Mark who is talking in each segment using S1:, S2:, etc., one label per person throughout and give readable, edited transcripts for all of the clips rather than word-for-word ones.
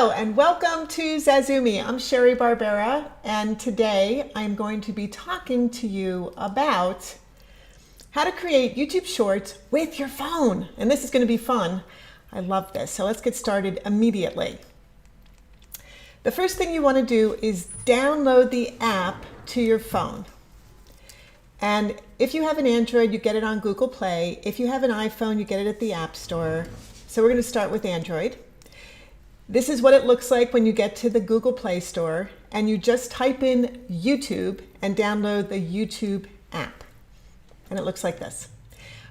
S1: Hello and welcome to Zazoome. I'm Sheri Barbera, and today I'm going to be talking to you about how to create YouTube Shorts with your phone. And this is going to be fun. I love this. So let's get started immediately. The first thing you want to do is download the app to your phone. And if you have an Android, you get it on Google Play. If you have an iPhone, you get it at the App Store. So we're going to start with Android. This is what it looks like when you get to the Google Play Store and you just type in YouTube and download the YouTube app. And it looks like this.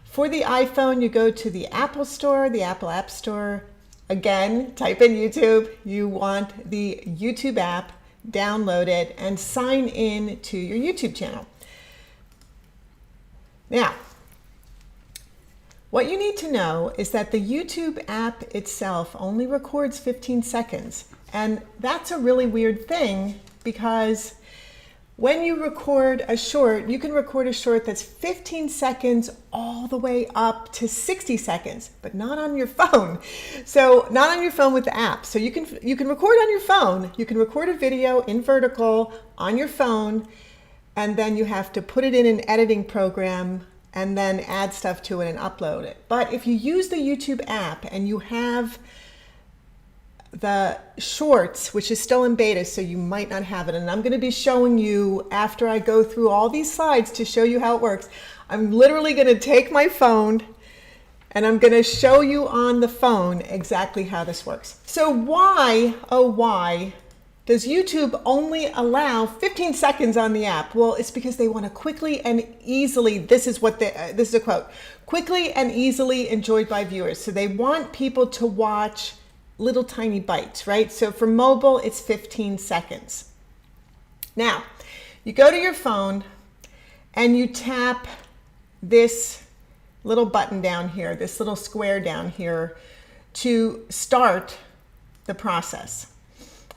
S1: For the iPhone, you go to the Apple Store, the Apple App Store. Again, type in YouTube. You want the YouTube app, download it, and sign in to your YouTube channel. Now, what you need to know is that the YouTube app itself only records 15 seconds. And that's a really weird thing because when you record a short, you can record a short that's 15 seconds all the way up to 60 seconds, but not on your phone. So not on your phone with the app. So you can record on your phone. You can record a video in vertical on your phone, and then you have to put it in an editing program and then add stuff to it and upload it. But if you use the YouTube app and you have the shorts, which is still in beta, so you might not have it, and I'm going to be showing you after I go through all these slides to show you how it works. I'm literally going to take my phone and I'm going to show you on the phone exactly how this works. So why, oh why, does YouTube only allow 15 seconds on the app? Well, it's because they want to quickly and easily, this is a quote, quickly and easily enjoyed by viewers. So they want people to watch little tiny bites, right? So for mobile, it's 15 seconds. Now, you go to your phone and you tap this little button down here, this little square down here to start the process.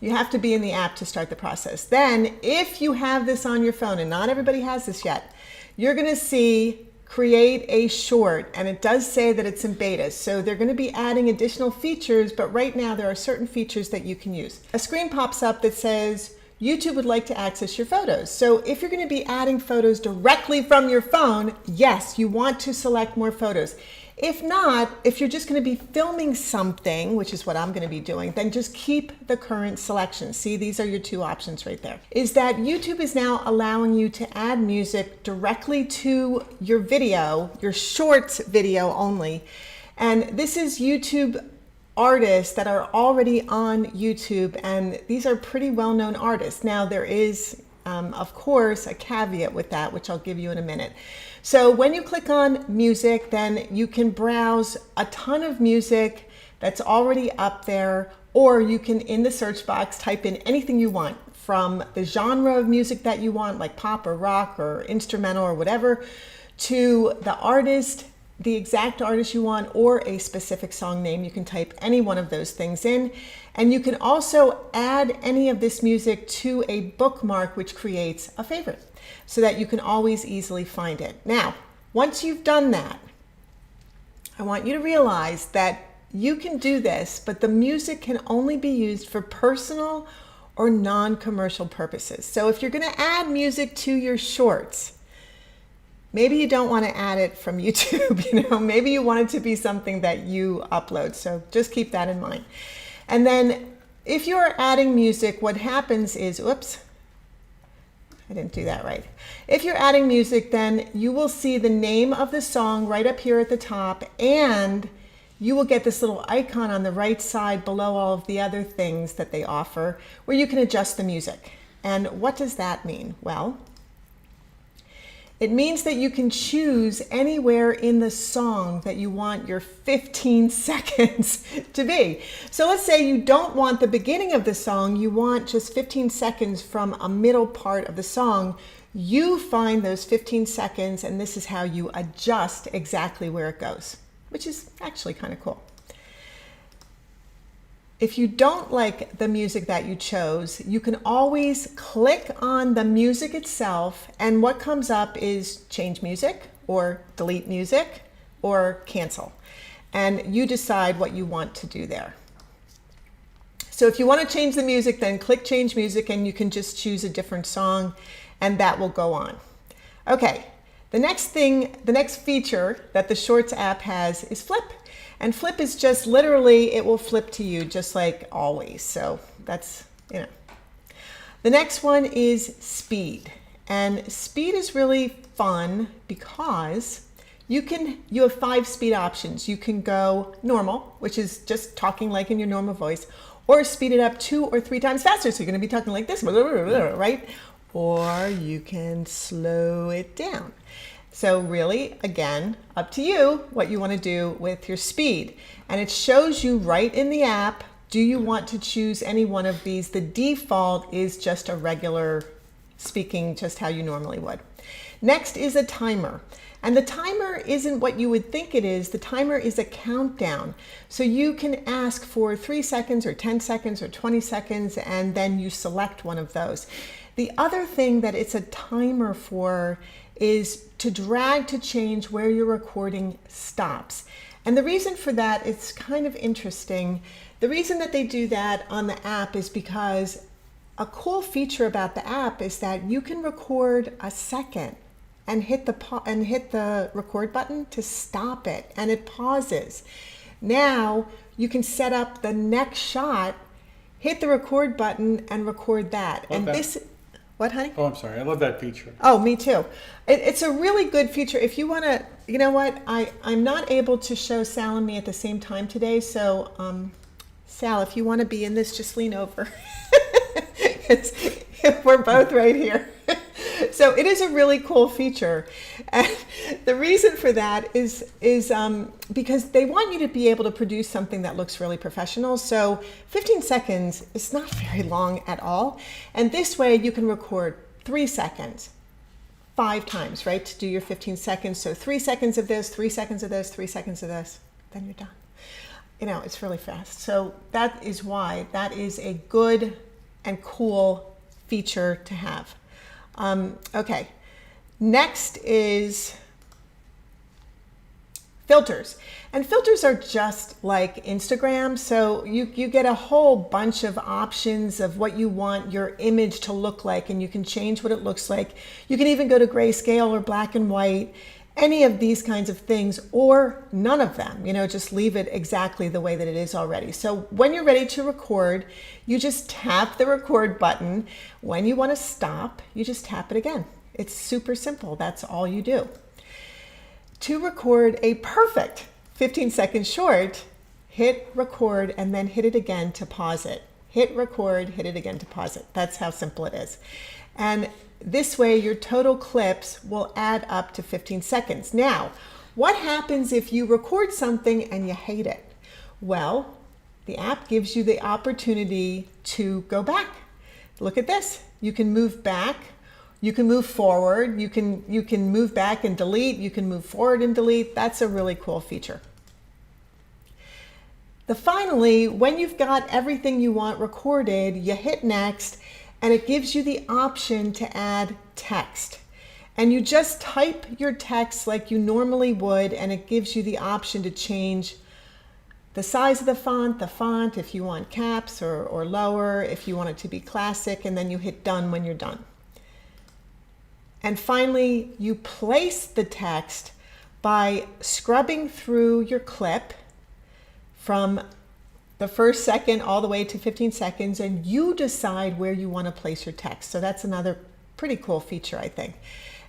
S1: You have to be in the app to start the process. Then, if you have this on your phone, and not everybody has this yet, you're going to see create a short, and it does say that it's in beta. So they're going to be adding additional features, but right now there are certain features that you can use. A screen pops up that says YouTube would like to access your photos. So if you're going to be adding photos directly from your phone, yes, you want to select more photos. If not, if you're just going to be filming something, which is what I'm going to be doing, then just keep the current selection. See, these are your two options right there. Is that YouTube is now allowing you to add music directly to your video, your shorts video only. And this is YouTube artists that are already on YouTube, and these are pretty well-known artists. Now there is, of course, a caveat with that, which I'll give you in a minute. So when you click on music, then you can browse a ton of music that's already up there, or you can, in the search box, type in anything you want, from the genre of music that you want, like pop or rock or instrumental or whatever, to the artist, the exact artist you want, or a specific song name. You can type any one of those things in. And you can also add any of this music to a bookmark, which creates a favorite, so that you can always easily find it. Now, once you've done that, I want you to realize that you can do this, but the music can only be used for personal or non-commercial purposes. So if you're going to add music to your shorts, maybe you don't want to add it from YouTube, maybe you want it to be something that you upload. So just keep that in mind. And then if you're adding music, what happens is, oops, I didn't do that right. If you're adding music, then you will see the name of the song right up here at the top, and you will get this little icon on the right side below all of the other things that they offer, where you can adjust the music. And what does that mean? Well, it means that you can choose anywhere in the song that you want your 15 seconds to be. So let's say you don't want the beginning of the song, you want just 15 seconds from a middle part of the song. You find those 15 seconds, and this is how you adjust exactly where it goes, which is actually kind of cool. If you don't like the music that you chose, you can always click on the music itself, and what comes up is change music or delete music or cancel. And you decide what you want to do there. So if you want to change the music, then click change music and you can just choose a different song and that will go on. Okay, the next feature that the Shorts app has is flip. And flip is just literally, it will flip to you just like always. So that's, you know. The next one is speed. And speed is really fun because you have 5 speed options. You can go normal, which is just talking like in your normal voice, or speed it up 2 or 3 times faster. So you're going to be talking like this, right? Or you can slow it down. So really, again, up to you what you want to do with your speed. And it shows you right in the app, do you want to choose any one of these? The default is just a regular speaking, just how you normally would. Next is a timer. And the timer isn't what you would think it is. The timer is a countdown. So you can ask for 3 seconds or 10 seconds or 20 seconds, and then you select one of those. The other thing that it's a timer for is to drag to change where your recording stops. And the reason for that, it's kind of interesting. The reason that they do that on the app is because a cool feature about the app is that you can record a second and hit the record button to stop it, and it pauses. Now you can set up the next shot, hit the record button, and record that.
S2: Love that.
S1: This, what, honey?
S2: Oh, I'm sorry. I love that feature.
S1: Oh, me too. It's a really good feature. If you want to, you know what? I'm not able to show Sal and me at the same time today. So, Sal, if you want to be in this, just lean over. We're both right here. So it is a really cool feature. And the reason for that is because they want you to be able to produce something that looks really professional. So 15 seconds is not very long at all. And this way you can record 3 seconds, 5 times, right? To do your 15 seconds. So 3 seconds of this, 3 seconds of this, 3 seconds of this, then you're done. You know, it's really fast. So that is why that is a good and cool feature to have. Okay, next is filters. And filters are just like Instagram. So you get a whole bunch of options of what you want your image to look like, and you can change what it looks like. You can even go to grayscale or black and white, any of these kinds of things, or none of them, you know, just leave it exactly the way that it is already. So when you're ready to record, you just tap the record button. When you want to stop, you just tap it again. It's super simple. That's all you do. To record a perfect 15-second short, hit record and then hit it again to pause it. Hit record, hit it again to pause it. That's how simple it is. And this way your total clips will add up to 15 seconds. Now, what happens if you record something and you hate it? Well, the app gives you the opportunity to go back. Look at this. You can move back. You can move forward. You can move back and delete. You can move forward and delete. That's a really cool feature. Finally, when you've got everything you want recorded, you hit next, and it gives you the option to add text. And you just type your text like you normally would, and it gives you the option to change the size of the font if you want caps or lower, if you want it to be classic, and then you hit done when you're done. And finally, you place the text by scrubbing through your clip from the first second all the way to 15 seconds, and you decide where you want to place your text. So that's another pretty cool feature, I think.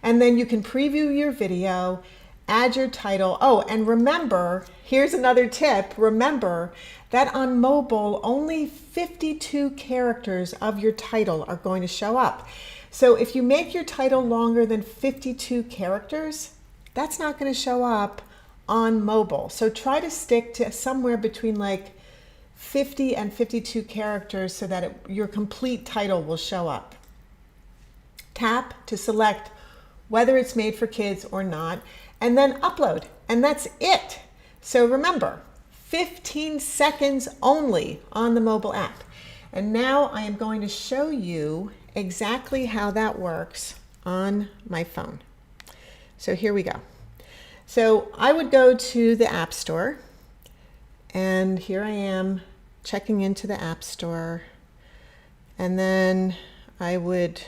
S1: And then you can preview your video, add your title. Oh, and remember, here's another tip. Remember that on mobile, only 52 characters of your title are going to show up. So if you make your title longer than 52 characters, that's not going to show up on mobile. So try to stick to somewhere between like 50 and 52 characters so that your complete title will show up. Tap to select whether it's made for kids or not, and then upload, and that's it. So remember, 15 seconds only on the mobile app. And now I am going to show you exactly how that works on my phone. So here we go. So I would go to the App Store, and here I am checking into the App Store, and then I would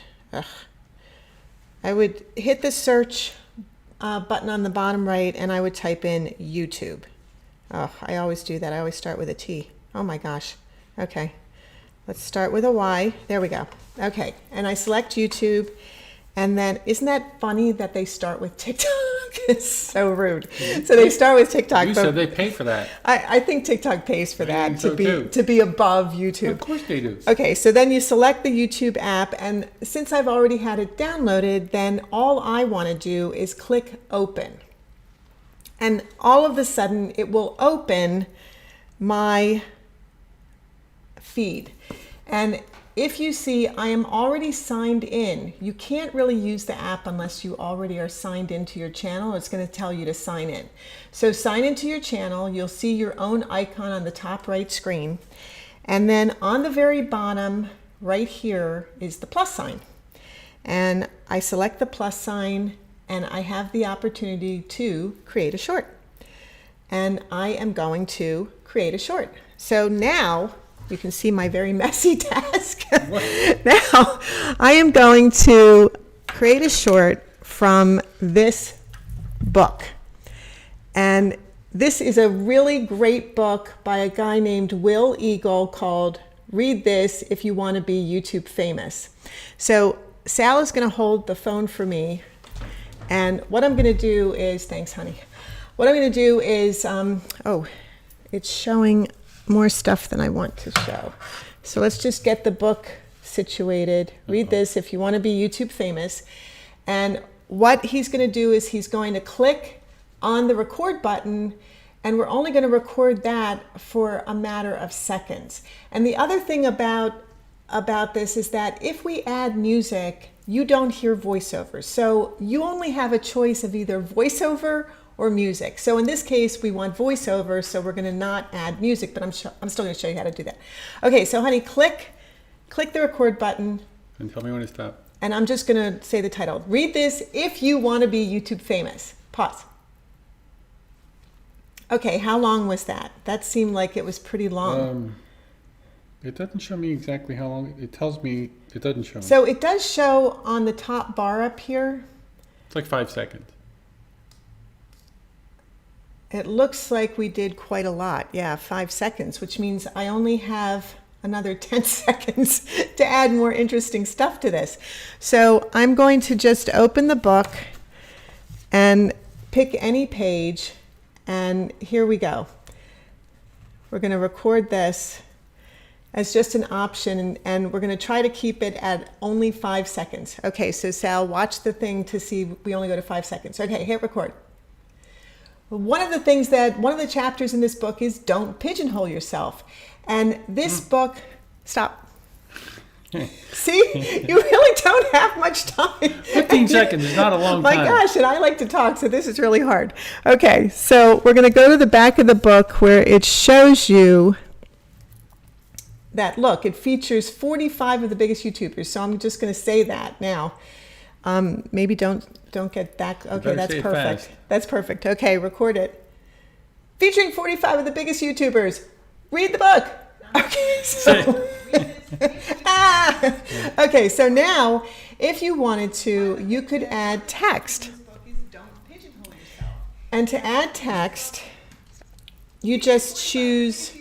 S1: hit the search button on the bottom right, and I would type in YouTube. Oh, I always do that. I always start with a T. Oh my gosh. Okay. Let's start with a Y. There we go. Okay. And I select YouTube. And then, isn't that funny that they start with TikTok? It's so rude. So they start with TikTok.
S2: You said they pay for that.
S1: I think TikTok pays for that
S2: so
S1: to be above YouTube.
S2: Of course they do.
S1: Okay, so then you select the YouTube app, and since I've already had it downloaded, then all I want to do is click open. And all of a sudden, it will open my feed. And if you see, I am already signed in. You can't really use the app unless you already are signed into your channel. It's going to tell you to sign in. So sign into your channel. You'll see your own icon on the top right screen. And then on the very bottom right here is the plus sign. And I select the plus sign, and I have the opportunity to create a short. And I am going to create a short. So now you can see my very messy task. Now I am going to create a short from this book. And this is a really great book by a guy named Will Eagle called Read This If You Want to Be YouTube Famous. So Sal is going to hold the phone for me. And what I'm going to do is, thanks honey. What I'm going to do is, it's showing more stuff than I want to show. So let's just get the book situated. Read this if you want to be YouTube famous. And what he's going to do is he's going to click on the record button, and we're only going to record that for a matter of seconds. And the other thing about this is that if we add music, you don't hear voiceovers. So you only have a choice of either voiceover or music. So in this case, we want voiceover, so we're going to not add music, but I'm still going to show you how to do that. Okay, so honey, click the record button.
S2: And tell me when to stop.
S1: And I'm just going to say the title. Read this if you want to be YouTube famous. Pause. Okay, how long was that? That seemed like it was pretty long.
S2: It doesn't show me exactly how long. It tells me it doesn't show me.
S1: So it does show on the top bar up here.
S2: It's like 5 seconds.
S1: It looks like we did quite a lot. Yeah, 5 seconds, which means I only have another 10 seconds to add more interesting stuff to this. So I'm going to just open the book and pick any page, and here we go. We're going to record this as just an option, and we're going to try to keep it at only 5 seconds. Okay, so Sal, watch the thing to see we only go to 5 seconds. Okay, hit record. One of the chapters in this book is don't pigeonhole yourself. And this book, stop. See, you really don't have much time.
S2: 15 seconds is not a long time.
S1: My gosh, and I like to talk, so this is really hard. Okay, so we're going to go to the back of the book where it shows you that, look, it features 45 of the biggest YouTubers. So I'm just going to say that now. Maybe don't get that. Okay, that's perfect.
S2: Fast.
S1: That's perfect. Okay, record it. Featuring 45 of the biggest YouTubers. Read the book. Okay, so okay, so now if you wanted to, you could add text. And to add text, you just choose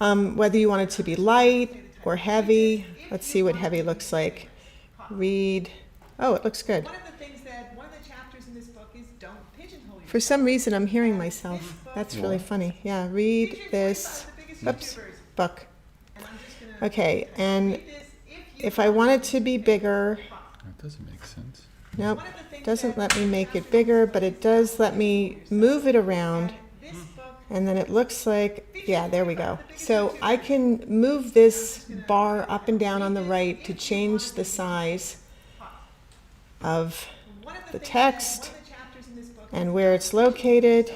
S1: whether you want it to be light or heavy. Let's see what heavy looks like. Read. Oh, it looks good. One of the chapters in this book is don't pigeonhole yourself. For some reason, I'm hearing myself. That's really funny. Yeah, read this book. Okay, and if I want it to be bigger,
S2: that doesn't make sense.
S1: Nope, doesn't let me make it bigger, but it does let me move it around. And then it looks like, yeah, there we go. So I can move this bar up and down on the right to change the size of the text and where it's located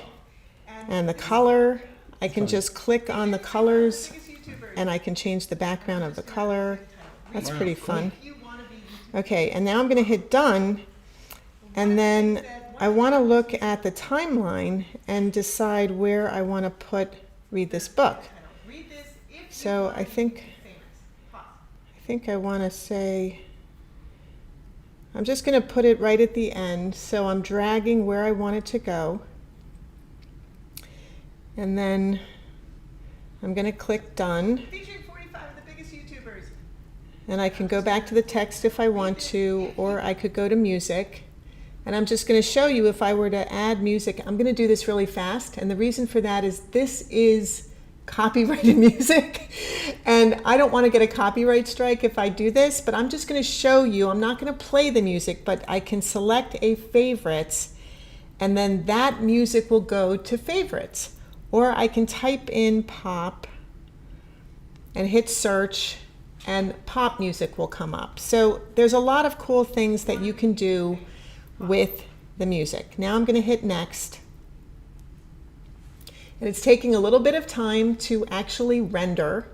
S1: and the color. I can just click on the colors and I can change the background of the color. That's pretty fun. Okay, and now I'm going to hit done, and then I want to look at the timeline and decide where I want to read this book. So I think I want to say, I'm just going to put it right at the end. So I'm dragging where I want it to go. And then I'm going to click done.
S3: Featuring 45 of the biggest YouTubers.
S1: And I can go back to the text if I want to, or I could go to music. And I'm just going to show you if I were to add music. I'm going to do this really fast. And the reason for that is this is copyrighted music. And I don't want to get a copyright strike if I do this, but I'm just going to show you. I'm not going to play the music, but I can select a favorites, and then that music will go to favorites. Or I can type in pop and hit search, and pop music will come up. So there's a lot of cool things that you can do with the music. Now I'm going to hit next. And it's taking a little bit of time to actually render.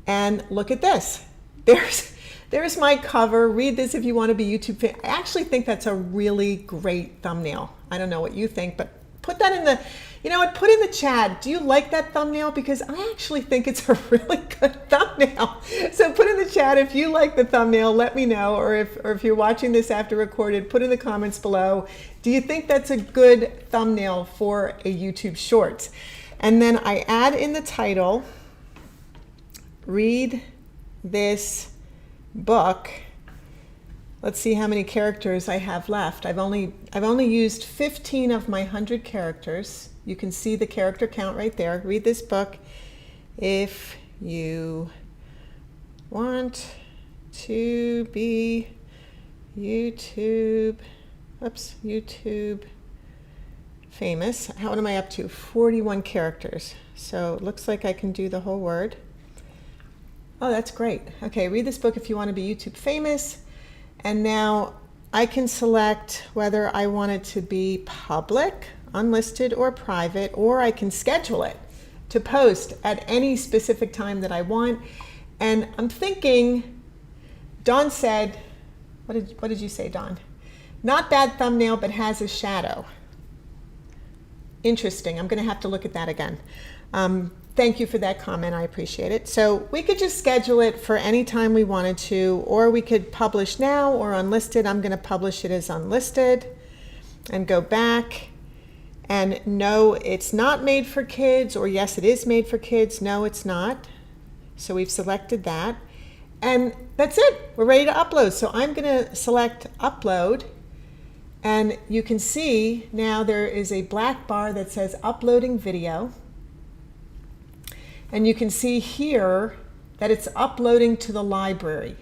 S1: And look at this. There's my cover. Read this if you want to be YouTube famous. I actually think that's a really great thumbnail. I don't know what you think, but put that in the, you know what, put in the chat. Do you like that thumbnail? Because I actually think it's a really good thumbnail. So put in the chat if you like the thumbnail, let me know. Or if you're watching this after recorded, put in the comments below. Do you think that's a good thumbnail for a YouTube Shorts? And then I add in the title, read this book. Let's see how many characters I have left. I've only used 15 of my 100 characters. You can see the character count right there. Read this book if you want to be YouTube famous. How am I up to? 41 characters. So it looks like I can do the whole word. Oh, that's great. Okay, read this book if you want to be YouTube famous. And now I can select whether I want it to be public, unlisted, or private, or I can schedule it to post at any specific time that I want. And I'm thinking, Dawn said, what did you say, Dawn? Not bad thumbnail, but has a shadow. Interesting. I'm going to have to look at that again. Thank you for that comment. I appreciate it. So we could just schedule it for any time we wanted to, or we could publish now or unlisted. I'm going to publish it as unlisted and go back. And no, it's not made for kids, or yes, it is made for kids. No, it's not. So we've selected that. And that's it. We're ready to upload. So I'm going to select upload. And you can see now there is a black bar that says uploading video. And you can see here that it's uploading to the library.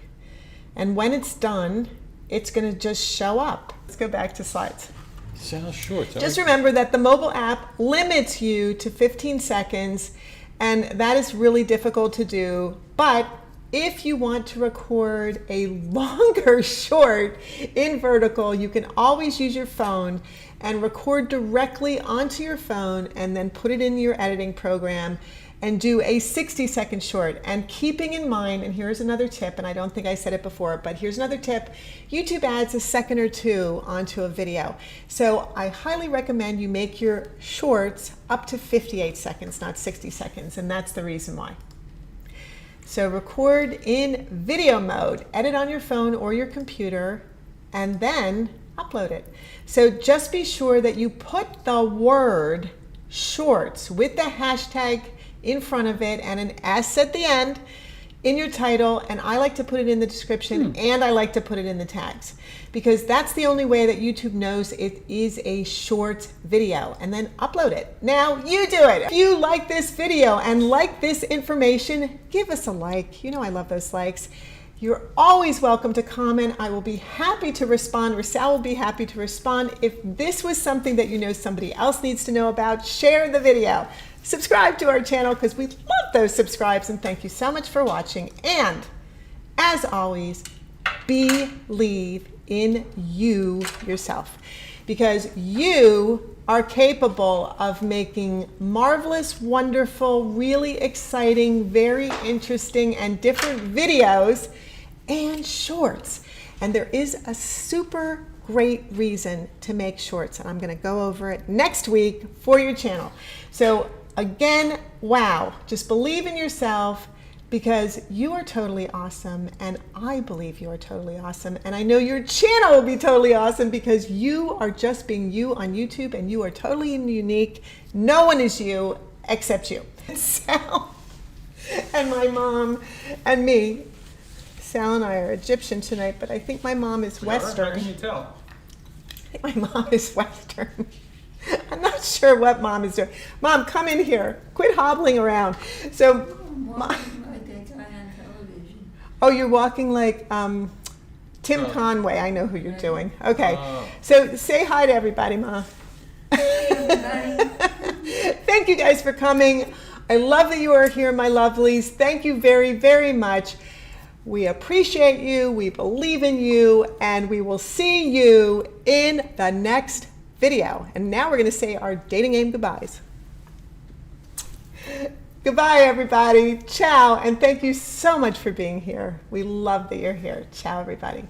S1: And when it's done, it's going to just show up. Let's go back to slides.
S2: Sounds short.
S1: Just remember that the mobile app limits you to 15 seconds, and that is really difficult to do. But if you want to record a longer short in vertical, you can always use your phone and record directly onto your phone and then put it in your editing program and do a 60-second short. And keeping in mind, and here's another tip, and I don't think I said it before, but here's another tip. YouTube adds a second or two onto a video. So I highly recommend you make your shorts up to 58 seconds, not 60 seconds, and that's the reason why. So record in video mode, edit on your phone or your computer, and then upload it. So just be sure that you put the word shorts with the hashtag in front of it and an S at the end in your title, and I like to put it in the description and I like to put it in the tags, because that's the only way that YouTube knows it is a short video, and then upload it. Now you do it. If you like this video and like this information, give us a like. You know I love those likes. You're always welcome to comment. I will be happy to respond. Rasal will be happy to respond. If this was something that you know somebody else needs to know about, share the video. Subscribe to our channel because we love those subscribes, and thank you so much for watching. And as always, believe in you yourself, because you are capable of making marvelous, wonderful, really exciting, very interesting and different videos and shorts. And there is a super great reason to make shorts, and I'm going to go over it next week for your channel. So again, wow, just believe in yourself, because you are totally awesome, and I believe you are totally awesome, and I know your channel will be totally awesome because you are just being you on YouTube, and you are totally unique. No one is you except you. Sal and my mom and me. Sal and I are Egyptian tonight, but I think my mom is Western.
S2: How can you tell?
S1: I think my mom is Western. I'm not sure what mom is doing. Mom, come in here. Quit hobbling around. So, oh, you're walking like Tim Conway. I know who you're doing. Okay. So say hi to everybody, Ma.
S4: Hey, everybody.
S1: Thank you guys for coming. I love that you are here, my lovelies. Thank you very, very much. We appreciate you. We believe in you. And we will see you in the next video. And now we're going to say our dating game goodbyes. Goodbye, everybody. Ciao. And thank you so much for being here. We love that you're here. Ciao, everybody.